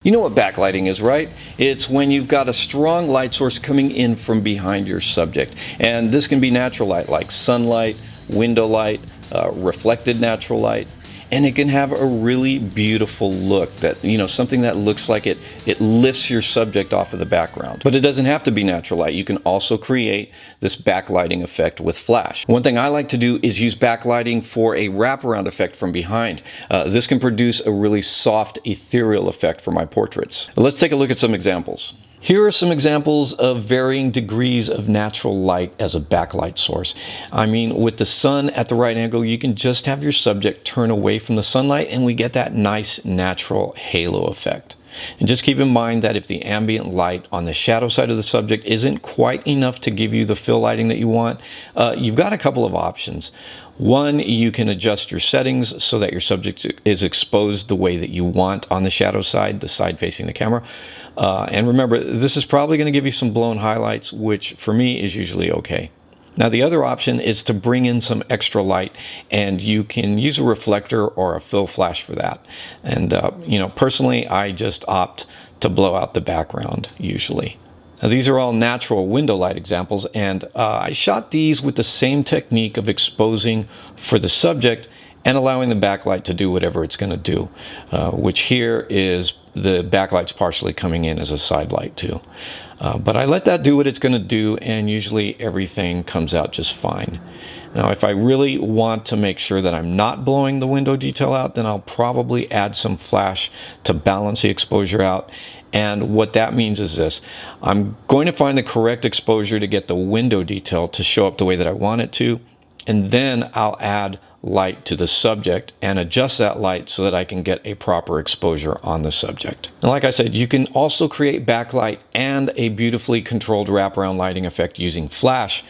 You know what backlighting is, right? It's when you've got a strong light source coming in from behind your subject. And this can be natural light like sunlight, window light, reflected natural light. And it can have a really beautiful look that, something that looks like it lifts your subject off of the background. But it doesn't have to be natural light. You can also create this backlighting effect with flash. One thing I like to do is use backlighting for a wraparound effect from behind. This can produce a really soft ethereal effect for my portraits. Let's take a look at some examples. Here are some examples of varying degrees of natural light as a backlight source. I mean, with the sun at the right angle, you can just have your subject turn away from the sunlight and we get that nice natural halo effect. And just keep in mind that if the ambient light on the shadow side of the subject isn't quite enough to give you the fill lighting that you want, you've got a couple of options. One, you can adjust your settings so that your subject is exposed the way that you want on the shadow side, the side facing the camera. And remember, this is probably going to give you some blown highlights, which for me is usually okay. Now, the other option is to bring in some extra light, and you can use a reflector or a fill flash for that. And, personally, I just opt to blow out the background usually. Now, these are all natural window light examples, and I shot these with the same technique of exposing for the subject and allowing the backlight to do whatever it's going to do, which here is the backlight's partially coming in as a side light too. But I let that do what it's going to do, and usually everything comes out just fine. Now, if I really want to make sure that I'm not blowing the window detail out, then I'll probably add some flash to balance the exposure out. And what that means is this: I'm going to find the correct exposure to get the window detail to show up the way that I want it to, and then I'll add light to the subject and adjust that light so that I can get a proper exposure on the subject. And like I said, you can also create backlight and a beautifully controlled wraparound lighting effect using flash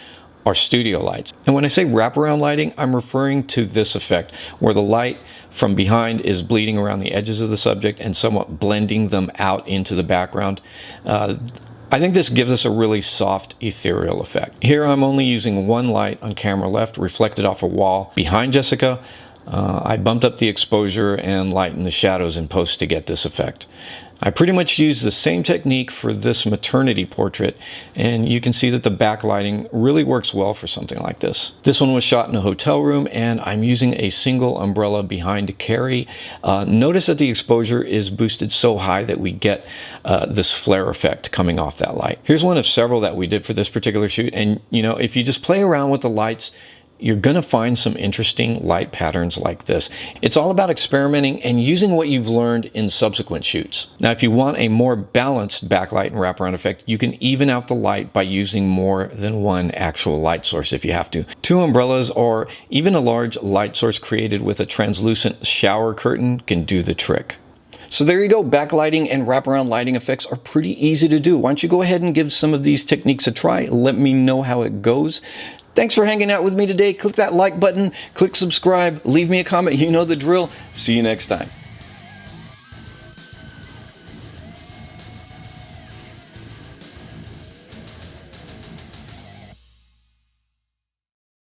or studio lights. And when I say wraparound lighting, I'm referring to this effect where the light from behind is bleeding around the edges of the subject and somewhat blending them out into the background. I think this gives us a really soft ethereal effect. Here I'm only using one light on camera left, reflected off a wall behind Jessica. I bumped up the exposure and lightened the shadows in post to get this effect. I pretty much used the same technique for this maternity portrait, and you can see that the backlighting really works well for something like this. This one was shot in a hotel room, and I'm using a single umbrella behind Carrie. Notice that the exposure is boosted so high that we get this flare effect coming off that light. Here's one of several that we did for this particular shoot, and if you just play around with the lights, you're going to find some interesting light patterns like this. It's all about experimenting and using what you've learned in subsequent shoots. Now, if you want a more balanced backlight and wraparound effect, you can even out the light by using more than one actual light source if you have to. Two umbrellas or even a large light source created with a translucent shower curtain can do the trick. So there you go. Backlighting and wraparound lighting effects are pretty easy to do. Why don't you go ahead and give some of these techniques a try? Let me know how it goes. Thanks for hanging out with me today. Click that like button, click subscribe, leave me a comment. You know the drill. See you next time.